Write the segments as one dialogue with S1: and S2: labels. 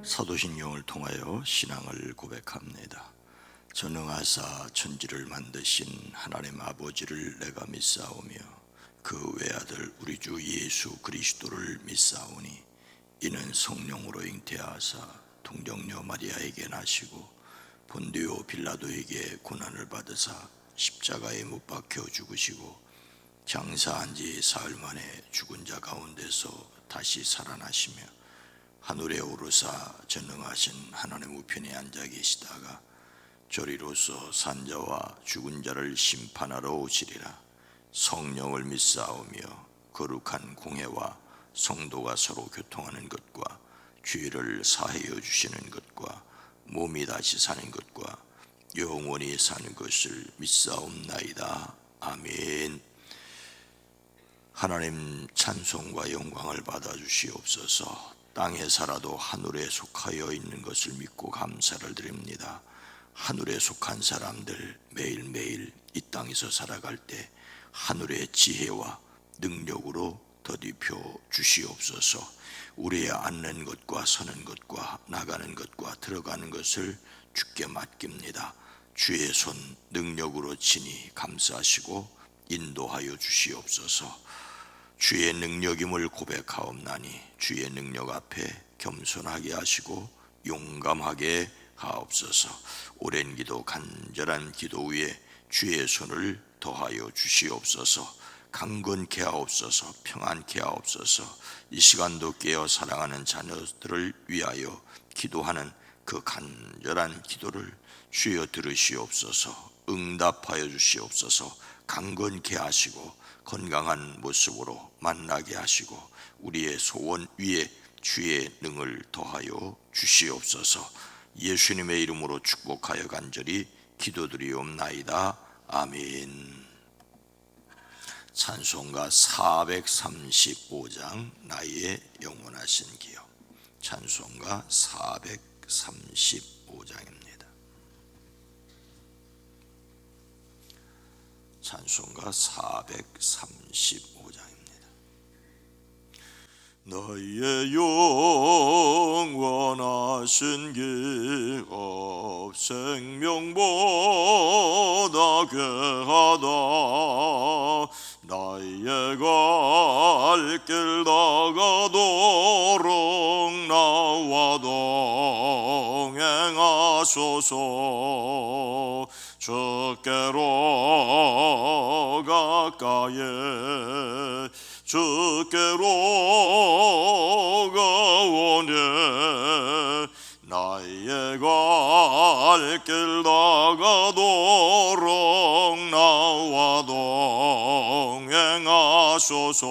S1: 사도신경을 통하여 신앙을 고백합니다. 전능하사 천지를 만드신 하나님 아버지를 내가 믿사오며 그 외아들 우리 주 예수 그리스도를 믿사오니 이는 성령으로 잉태하사 동정녀 마리아에게 나시고 본디오 빌라도에게 고난을 받으사 십자가에 못 박혀 죽으시고 장사한 지 사흘 만에 죽은 자 가운데서 다시 살아나시며 하늘에 오르사 전능하신 하나님 우편에 앉아 계시다가 저리로서 산자와 죽은 자를 심판하러 오시리라. 성령을 믿사오며 거룩한 공회와 성도가 서로 교통하는 것과 죄를 사하여 주시는 것과 몸이 다시 사는 것과 영원히 사는 것을 믿사옵나이다. 아멘. 하나님 찬송과 영광을 받아 주시옵소서. 땅에 살아도 하늘에 속하여 있는 것을 믿고 감사를 드립니다. 하늘에 속한 사람들 매일매일 이 땅에서 살아갈 때 하늘의 지혜와 능력으로 더디펴 주시옵소서. 우리의 앉는 것과 서는 것과 나가는 것과 들어가는 것을 주께 맡깁니다. 주의 손 능력으로 치니 감사하시고 인도하여 주시옵소서. 주의 능력임을 고백하옵나니 주의 능력 앞에 겸손하게 하시고 용감하게 하옵소서. 오랜 기도 간절한 기도 위에 주의 손을 더하여 주시옵소서. 강건케 하옵소서. 평안케 하옵소서. 이 시간도 깨어 사랑하는 자녀들을 위하여 기도하는 그 간절한 기도를 주여 들으시옵소서. 응답하여 주시옵소서. 강건케 하시고 건강한 모습으로 만나게 하시고 우리의 소원 위에 주의 능을 더하여 주시옵소서. 예수님의 이름으로 축복하여 간절히 기도드리옵나이다. 아멘. 찬송가 435장 나의 영원하신 기업. 찬송가 435장입니다. 찬송가 435장입니다. 너의 영원하신 기업 생명보다 귀하다. 나의 갈 길 다가도록 나와 동행하소서. 주께로 가까이 주께로 가오니 나의 갈 길 다가도록 나와 동행하소서.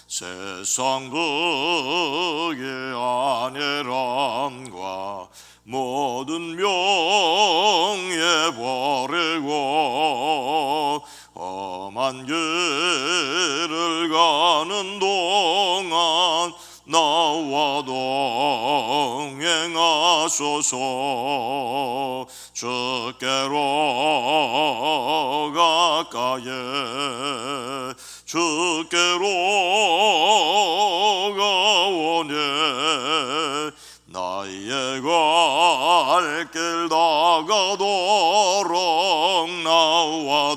S1: 세상 그게 아니란과 모든 명예 버리고 험한 길을 가는 동안 나와 동행하소서. 주께로 가까이 주께로 가오니 나의 갈 길 다가도록 나와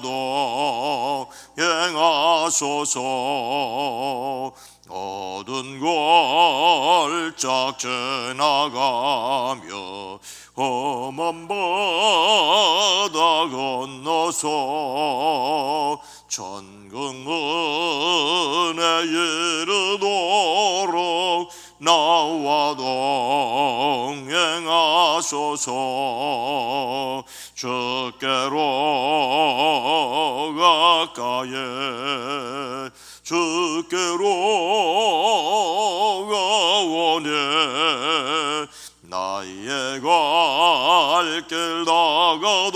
S1: 동행하소서. 어두운 골짝 지나가며 험한 바다 건너서 천국 은혜 이르도록 나와 동행하소서. 주께로 가까이 주께로 가오니 나의 갈 길 다가도록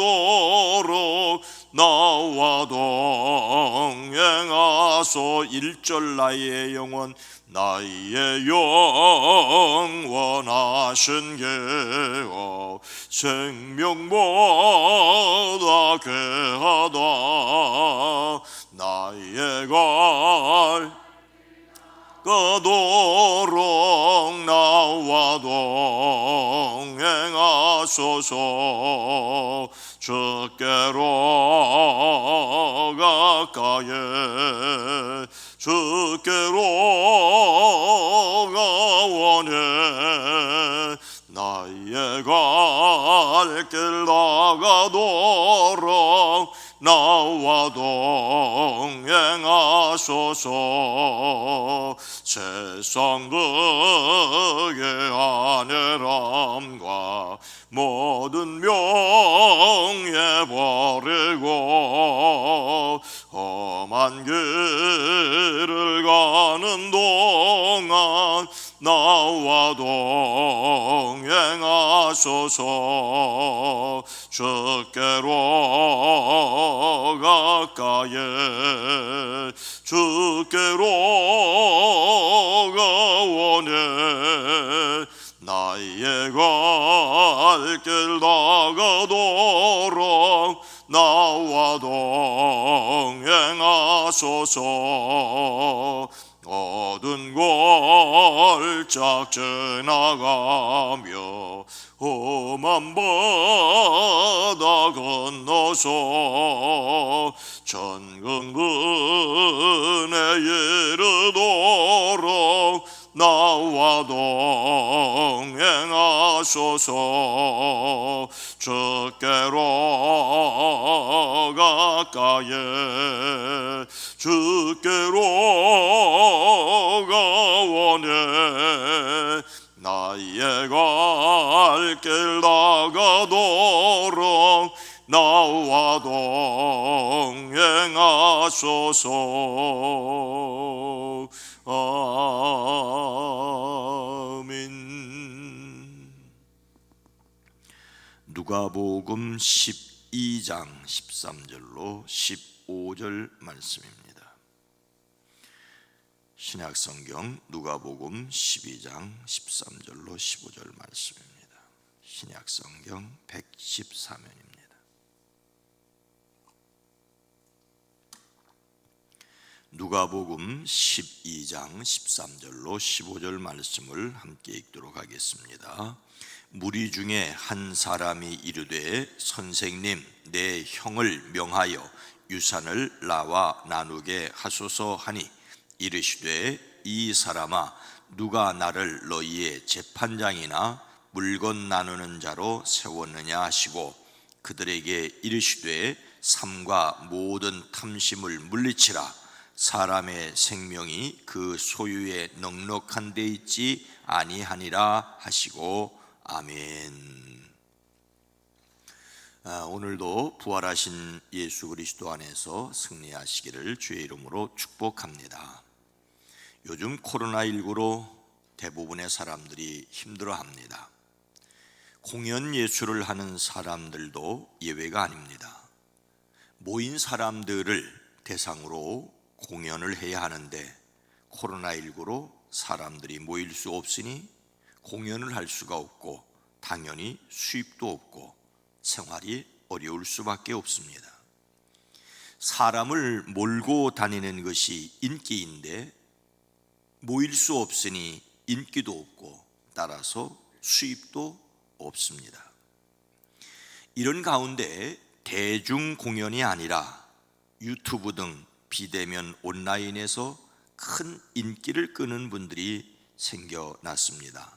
S1: 나와 동행하소. 1절 나의 영원 나의 영원하신 계업 생명보다 귀하다. 나의 갈 가도록 나와 동행하소서. 주께로 가까이 주께로 가원해 나의 갈 길 나가도록 나와 동행하소서. 세상 그의 안해람과 모든 명예 버리고 험한 길을 가는 동안 나와 동행하소서. 주께로 가까이 주께로 가원해 나의 갈 길 나가도록 나와 동행하소서. 어두운 골짝 지나가며 험한 바다 건너서 천근근에 이르도록 나와 동행하소서. 주께로 가까이 주께로 가원해 나의 갈 길 나가도록 나와 동행하소서. 아멘. 누가복음 12장 13절로 15절 말씀입니다. 신약성경 누가복음 12장 13절로 15절 말씀입니다. 신약성경 114면입니다. 누가복음 12장 13절로 15절 말씀을 함께 읽도록 하겠습니다. 무리 중에 한 사람이 이르되 선생님 내 형을 명하여 유산을 나와 나누게 하소서 하니 이르시되 이 사람아 누가 나를 너희의 재판장이나 물건 나누는 자로 세웠느냐 하시고 그들에게 이르시되 삶과 모든 탐심을 물리치라. 사람의 생명이 그 소유에 넉넉한 데 있지 아니하니라 하시고 아멘. 오늘도 부활하신 예수 그리스도 안에서 승리하시기를 주의 이름으로 축복합니다. 요즘 코로나19로 대부분의 사람들이 힘들어합니다. 공연 예술을 하는 사람들도 예외가 아닙니다. 모인 사람들을 대상으로 공연을 해야 하는데 코로나19로 사람들이 모일 수 없으니 공연을 할 수가 없고 당연히 수입도 없고 생활이 어려울 수밖에 없습니다. 사람을 몰고 다니는 것이 인기인데 모일 수 없으니 인기도 없고 따라서 수입도 없습니다. 이런 가운데 대중 공연이 아니라 유튜브 등 비대면 온라인에서 큰 인기를 끄는 분들이 생겨났습니다.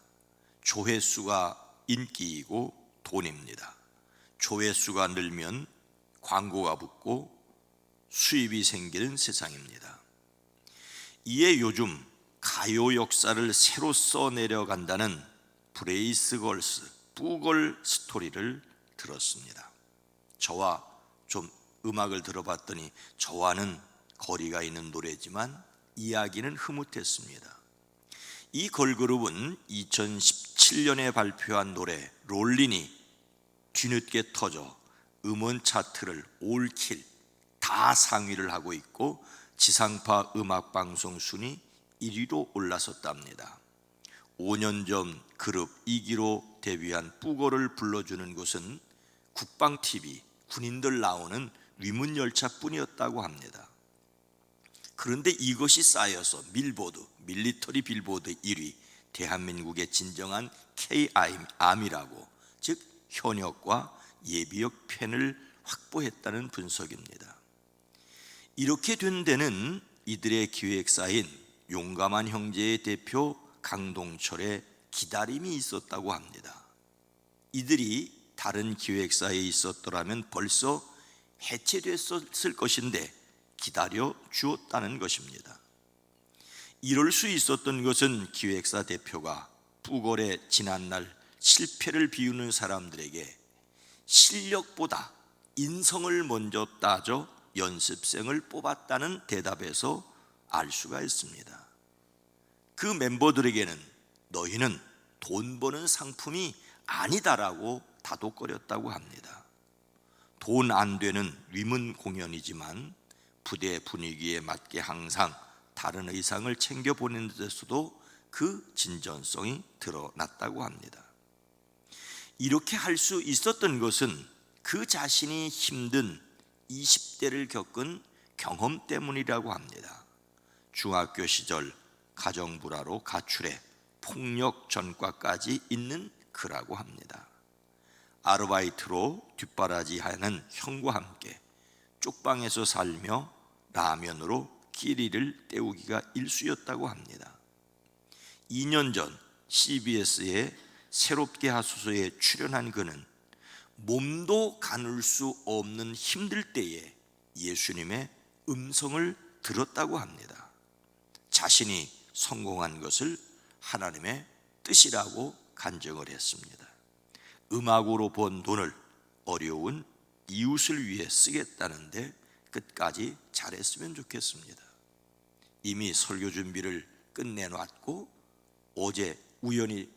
S1: 조회수가 인기이고 돈입니다. 조회수가 늘면 광고가 붙고 수입이 생기는 세상입니다. 이에 요즘 가요 역사를 새로 써내려간다는 브레이스 걸스, 뿌걸 스토리를 들었습니다. 저와 좀 음악을 들어봤더니 저와는 거리가 있는 노래지만 이야기는 흐뭇했습니다. 이 걸그룹은 2017년에 발표한 노래 롤린이 뒤늦게 터져 음원 차트를 올킬 다 상위를 하고 있고 지상파 음악방송 순위 1위로 올라섰답니다. 5년 전 그룹 2기로 데뷔한 뿌거를 불러주는 곳은 국방TV 군인들 나오는 위문열차뿐이었다고 합니다. 그런데 이것이 쌓여서 밀리터리 빌보드 1위, 대한민국의 진정한 K암이라고, 즉 현역과 예비역 팬을 확보했다는 분석입니다. 이렇게 된 데는 이들의 기획사인 용감한 형제의 대표 강동철의 기다림이 있었다고 합니다. 이들이 다른 기획사에 있었더라면 벌써 해체됐을 것인데 기다려 주었다는 것입니다. 이럴 수 있었던 것은 기획사 대표가 뿌걸의 지난날 실패를 비우는 사람들에게 실력보다 인성을 먼저 따져 연습생을 뽑았다는 대답에서 알 수가 있습니다. 그 멤버들에게는 너희는 돈 버는 상품이 아니다라고 다독거렸다고 합니다. 돈 안 되는 위문 공연이지만 부대 분위기에 맞게 항상 다른 의상을 챙겨 보내는 데서도 그 진전성이 드러났다고 합니다. 이렇게 할 수 있었던 것은 그 자신이 힘든 20대를 겪은 경험 때문이라고 합니다. 중학교 시절 가정불화로 가출해 폭력 전과까지 있는 그라고 합니다. 아르바이트로 뒷바라지하는 형과 함께 쪽방에서 살며 라면으로 끼리를 때우기가 일쑤였다고 합니다. 2년 전 CBS의 새롭게 하소서에 출연한 그는 몸도 가눌 수 없는 힘들 때에 예수님의 음성을 들었다고 합니다. 자신이 성공한 것을 하나님의 뜻이라고 간증을 했습니다. 음악으로 번 돈을 어려운 이웃을 위해 쓰겠다는데 끝까지 잘했으면 좋겠습니다. 이미 설교 준비를 끝내놨고 어제 우연히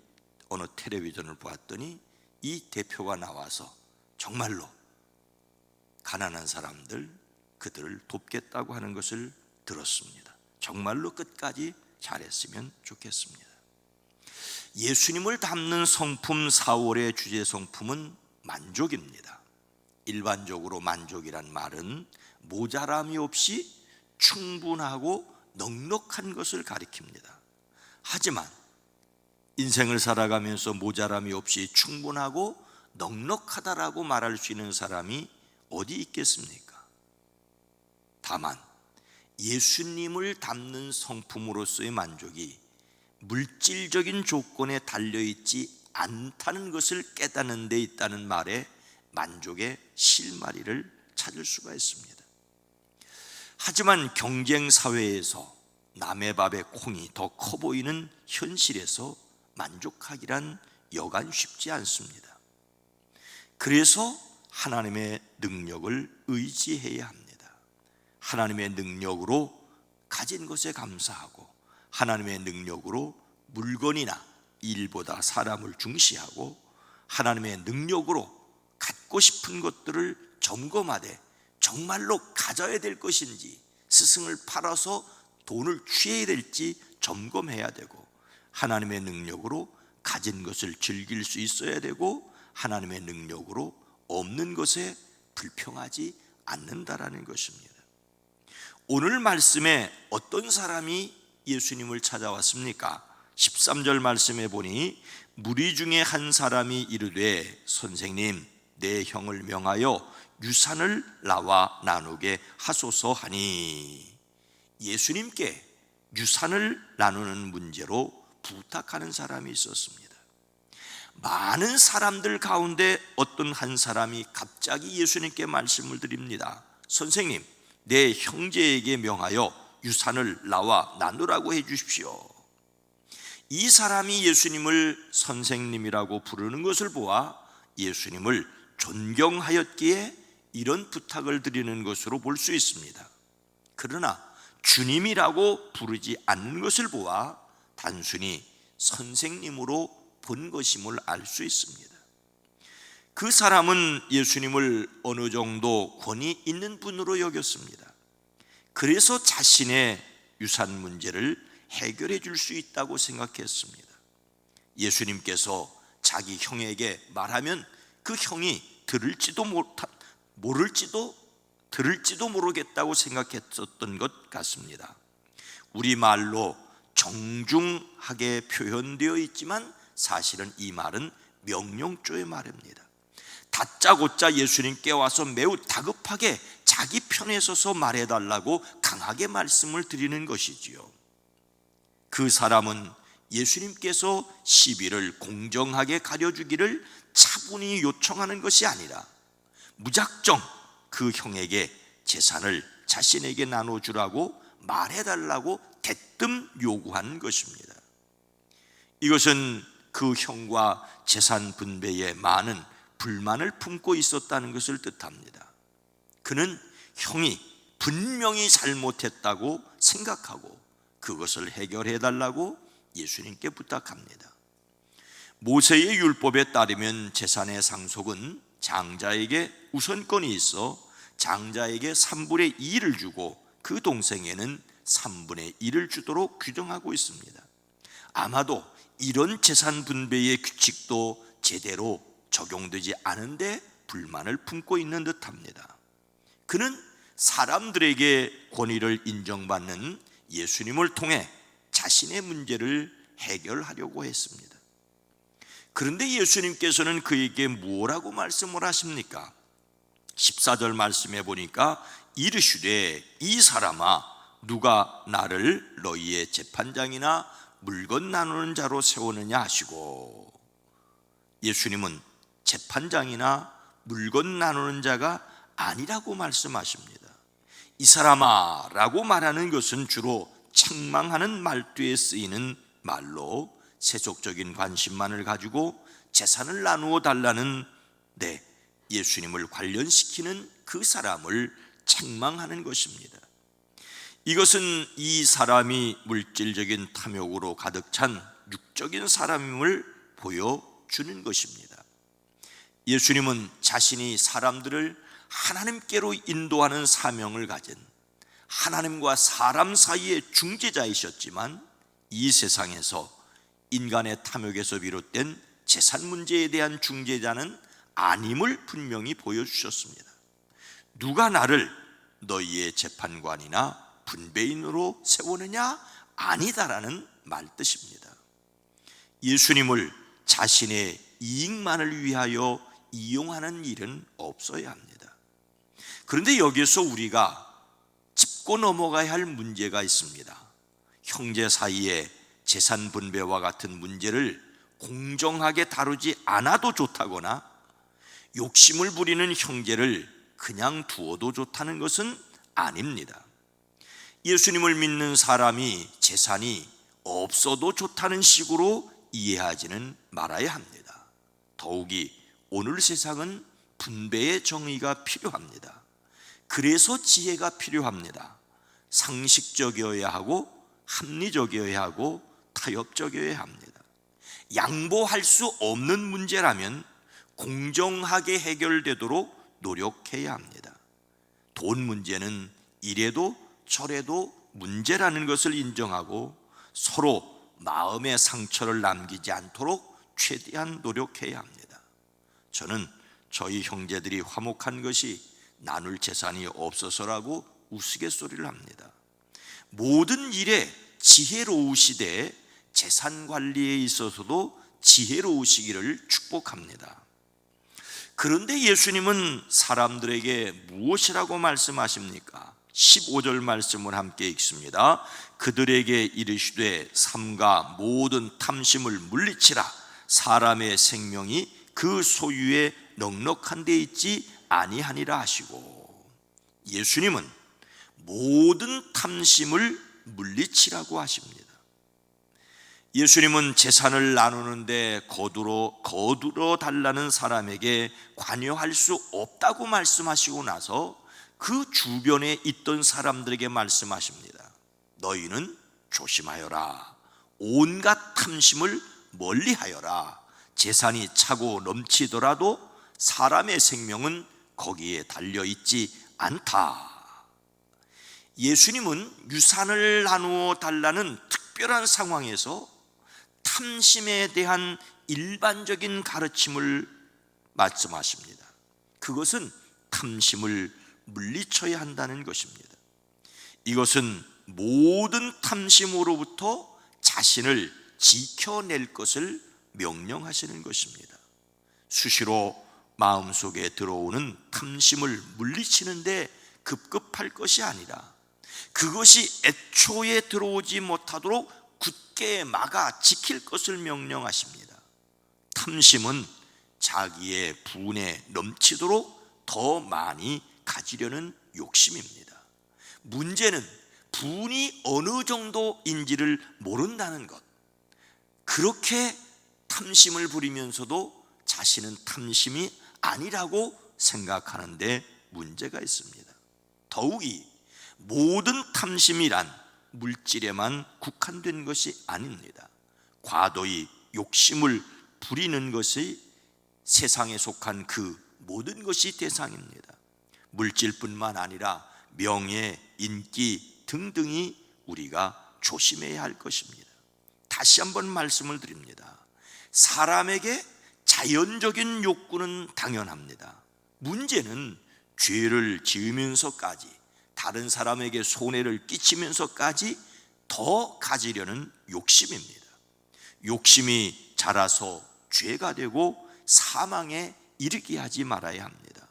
S1: 어느 텔레비전을 보았더니 이 대표가 나와서 정말로 가난한 사람들, 그들을 돕겠다고 하는 것을 들었습니다. 정말로 끝까지 잘했으면 좋겠습니다. 예수님을 담는 성품 4월의 주제 성품은 만족입니다. 일반적으로 만족이란 말은 모자람이 없이 충분하고 넉넉한 것을 가리킵니다. 하지만 인생을 살아가면서 모자람이 없이 충분하고 넉넉하다라고 말할 수 있는 사람이 어디 있겠습니까? 다만 예수님을 담는 성품으로서의 만족이 물질적인 조건에 달려있지 않다는 것을 깨닫는 데 있다는 말에 만족의 실마리를 찾을 수가 있습니다. 하지만 경쟁 사회에서 남의 밥에 콩이 더 커 보이는 현실에서 만족하기란 여간 쉽지 않습니다. 그래서 하나님의 능력을 의지해야 합니다. 하나님의 능력으로 가진 것에 감사하고 하나님의 능력으로 물건이나 일보다 사람을 중시하고 하나님의 능력으로 갖고 싶은 것들을 점검하되 정말로 가져야 될 것인지 스승을 팔아서 돈을 취해야 될지 점검해야 되고 하나님의 능력으로 가진 것을 즐길 수 있어야 되고 하나님의 능력으로 없는 것에 불평하지 않는다라는 것입니다. 오늘 말씀에 어떤 사람이 예수님을 찾아왔습니까? 13절 말씀에 보니 무리 중에 한 사람이 이르되 선생님 내 형을 명하여 유산을 나와 나누게 하소서 하니 예수님께 유산을 나누는 문제로 부탁하는 사람이 있었습니다. 많은 사람들 가운데 어떤 한 사람이 갑자기 예수님께 말씀을 드립니다. 선생님 내 형제에게 명하여 유산을 나와 나누라고 해 주십시오. 이 사람이 예수님을 선생님이라고 부르는 것을 보아 예수님을 존경하였기에 이런 부탁을 드리는 것으로 볼 수 있습니다. 그러나 주님이라고 부르지 않는 것을 보아 단순히 선생님으로 본 것임을 알 수 있습니다. 그 사람은 예수님을 어느 정도 권위 있는 분으로 여겼습니다. 그래서 자신의 유산 문제를 해결해 줄 수 있다고 생각했습니다. 예수님께서 자기 형에게 말하면 그 형이 들을지도 모를지도 들을지도 모르겠다고 생각했었던 것 같습니다. 우리말로 정중하게 표현되어 있지만 사실은 이 말은 명령조의 말입니다. 다짜고짜 예수님께 와서 매우 다급하게 자기 편에 서서 말해달라고 강하게 말씀을 드리는 것이지요. 그 사람은 예수님께서 시비를 공정하게 가려주기를 차분히 요청하는 것이 아니라 무작정 그 형에게 재산을 자신에게 나눠주라고 말해달라고 대뜸 요구한 것입니다. 이것은 그 형과 재산 분배에 많은 불만을 품고 있었다는 것을 뜻합니다. 그는 형이 분명히 잘못했다고 생각하고 그것을 해결해 달라고 예수님께 부탁합니다. 모세의 율법에 따르면 재산의 상속은 장자에게 우선권이 있어 장자에게 3분의 2를 주고 그 동생에는 3분의 1을 주도록 규정하고 있습니다. 아마도 이런 재산 분배의 규칙도 제대로 적용되지 않은데 불만을 품고 있는 듯합니다. 그는 사람들에게 권위를 인정받는 예수님을 통해 자신의 문제를 해결하려고 했습니다. 그런데 예수님께서는 그에게 뭐라고 말씀을 하십니까? 14절 말씀해 보니까 이르시되 이 사람아 누가 나를 너희의 재판장이나 물건 나누는 자로 세우느냐 하시고, 예수님은 재판장이나 물건 나누는 자가 아니라고 말씀하십니다. 이 사람아 라고 말하는 것은 주로 책망하는 말투에 쓰이는 말로 세속적인 관심만을 가지고 재산을 나누어 달라는 예수님을 관련시키는 그 사람을 책망하는 것입니다. 이것은 이 사람이 물질적인 탐욕으로 가득 찬 육적인 사람임을 보여주는 것입니다. 예수님은 자신이 사람들을 하나님께로 인도하는 사명을 가진 하나님과 사람 사이의 중재자이셨지만 이 세상에서 인간의 탐욕에서 비롯된 재산 문제에 대한 중재자는 아님을 분명히 보여주셨습니다. 누가 나를 너희의 재판관이나 분배인으로 세우느냐? 아니다라는 말뜻입니다. 예수님을 자신의 이익만을 위하여 이용하는 일은 없어야 합니다. 그런데 여기서 우리가 짚고 넘어가야 할 문제가 있습니다. 형제 사이에 재산 분배와 같은 문제를 공정하게 다루지 않아도 좋다거나 욕심을 부리는 형제를 그냥 두어도 좋다는 것은 아닙니다. 예수님을 믿는 사람이 재산이 없어도 좋다는 식으로 이해하지는 말아야 합니다. 더욱이 오늘 세상은 분배의 정의가 필요합니다. 그래서 지혜가 필요합니다. 상식적이어야 하고 합리적이어야 하고 타협적이어야 합니다. 양보할 수 없는 문제라면 공정하게 해결되도록 노력해야 합니다. 돈 문제는 이래도 저래도 문제라는 것을 인정하고 서로 마음의 상처를 남기지 않도록 최대한 노력해야 합니다. 저는 저희 형제들이 화목한 것이 나눌 재산이 없어서라고 우스갯소리를 합니다. 모든 일에 지혜로우시되 재산 관리에 있어서도 지혜로우시기를 축복합니다. 그런데 예수님은 사람들에게 무엇이라고 말씀하십니까? 15절 말씀을 함께 읽습니다. 그들에게 이르시되 삼가 모든 탐심을 물리치라. 사람의 생명이 그 소유에 넉넉한 데 있지 아니하니라 하시고, 예수님은 모든 탐심을 물리치라고 하십니다. 예수님은 재산을 나누는데 거두러 달라는 사람에게 관여할 수 없다고 말씀하시고 나서 그 주변에 있던 사람들에게 말씀하십니다. 너희는 조심하여라. 온갖 탐심을 멀리하여라. 재산이 차고 넘치더라도 사람의 생명은 거기에 달려있지 않다. 예수님은 유산을 나누어 달라는 특별한 상황에서 탐심에 대한 일반적인 가르침을 말씀하십니다. 그것은 탐심을 물리쳐야 한다는 것입니다. 이것은 모든 탐심으로부터 자신을 지켜낼 것을 명령하시는 것입니다. 수시로 마음속에 들어오는 탐심을 물리치는데 급급할 것이 아니라 그것이 애초에 들어오지 못하도록 굳게 막아 지킬 것을 명령하십니다. 탐심은 자기의 분에 넘치도록 더 많이 가지려는 욕심입니다. 문제는 분이 어느 정도인지를 모른다는 것. 그렇게 탐심을 부리면서도 자신은 탐심이 아니라고 생각하는데 문제가 있습니다. 더욱이 모든 탐심이란 물질에만 국한된 것이 아닙니다. 과도히 욕심을 부리는 것이 세상에 속한 그 모든 것이 대상입니다. 물질뿐만 아니라 명예, 인기 등등이 우리가 조심해야 할 것입니다. 다시 한번 말씀을 드립니다. 사람에게 자연적인 욕구는 당연합니다. 문제는 죄를 지으면서까지 다른 사람에게 손해를 끼치면서까지 더 가지려는 욕심입니다. 욕심이 자라서 죄가 되고 사망에 이르게 하지 말아야 합니다.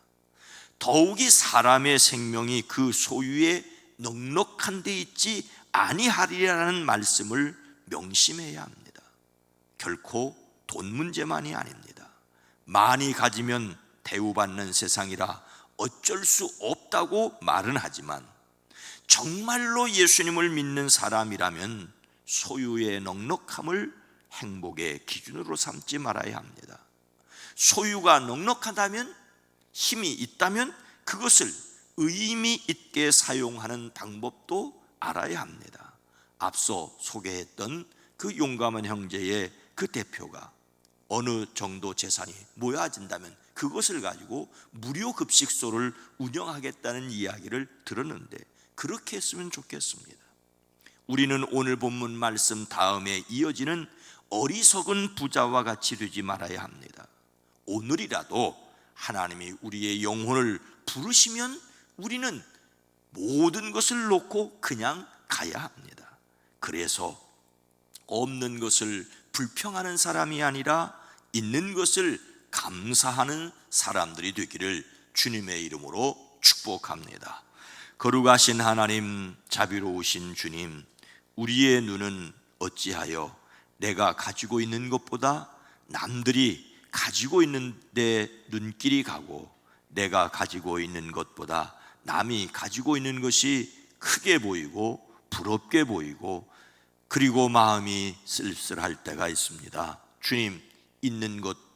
S1: 더욱이 사람의 생명이 그 소유에 넉넉한 데 있지 아니하리라는 말씀을 명심해야 합니다. 결코 돈 문제만이 아닙니다. 많이 가지면 대우받는 세상이라 어쩔 수 없다고 말은 하지만 정말로 예수님을 믿는 사람이라면 소유의 넉넉함을 행복의 기준으로 삼지 말아야 합니다. 소유가 넉넉하다면, 힘이 있다면 그것을 의미 있게 사용하는 방법도 알아야 합니다. 앞서 소개했던 그 용감한 형제의 그 대표가 어느 정도 재산이 모아진다면 그것을 가지고 무료 급식소를 운영하겠다는 이야기를 들었는데 그렇게 했으면 좋겠습니다. 우리는 오늘 본문 말씀 다음에 이어지는 어리석은 부자와 같이 되지 말아야 합니다. 오늘이라도 하나님이 우리의 영혼을 부르시면 우리는 모든 것을 놓고 그냥 가야 합니다. 그래서 없는 것을 불평하는 사람이 아니라 있는 것을 감사하는 사람들이 되기를 주님의 이름으로 축복합니다. 거룩하신 하나님, 자비로우신 주님, 우리의 눈은 어찌하여 내가 가지고 있는 것보다 남들이 가지고 있는데 눈길이 가고 내가 가지고 있는 것보다 남이 가지고 있는 것이 크게 보이고 부럽게 보이고 그리고 마음이 쓸쓸할 때가 있습니다. 주님, 있는 것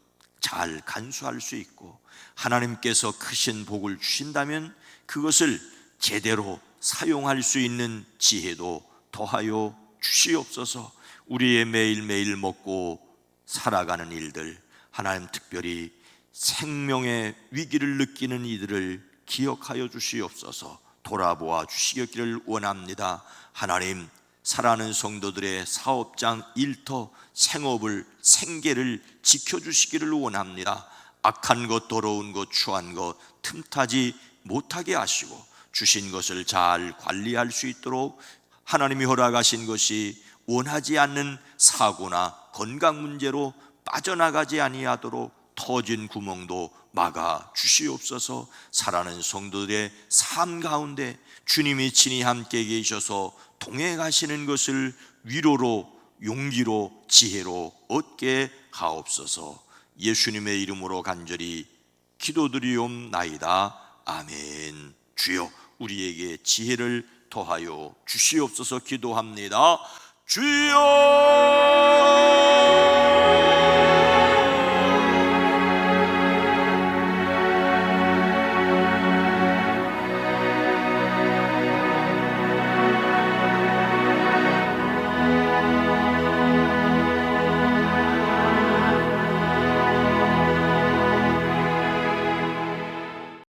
S1: 잘 간수할 수 있고 하나님께서 크신 복을 주신다면 그것을 제대로 사용할 수 있는 지혜도 더하여 주시옵소서. 우리의 매일매일 먹고 살아가는 일들, 하나님 특별히 생명의 위기를 느끼는 이들을 기억하여 주시옵소서. 돌아보아 주시기를 원합니다. 하나님, 살아가는 성도들의 사업장, 일터, 생업을, 생계를 지켜주시기를 원합니다. 악한 것, 더러운 것, 추한 것 틈타지 못하게 하시고 주신 것을 잘 관리할 수 있도록 하나님이 허락하신 것이 원하지 않는 사고나 건강 문제로 빠져나가지 아니하도록 터진 구멍도 막아 주시옵소서. 살아가는 성도들의 삶 가운데 주님이 친히 함께 계셔서 동행하시는 것을 위로로, 용기로, 지혜로 얻게 하옵소서. 예수님의 이름으로 간절히 기도드리옵나이다. 아멘. 주여, 우리에게 지혜를 더하여 주시옵소서. 기도합니다. 주여.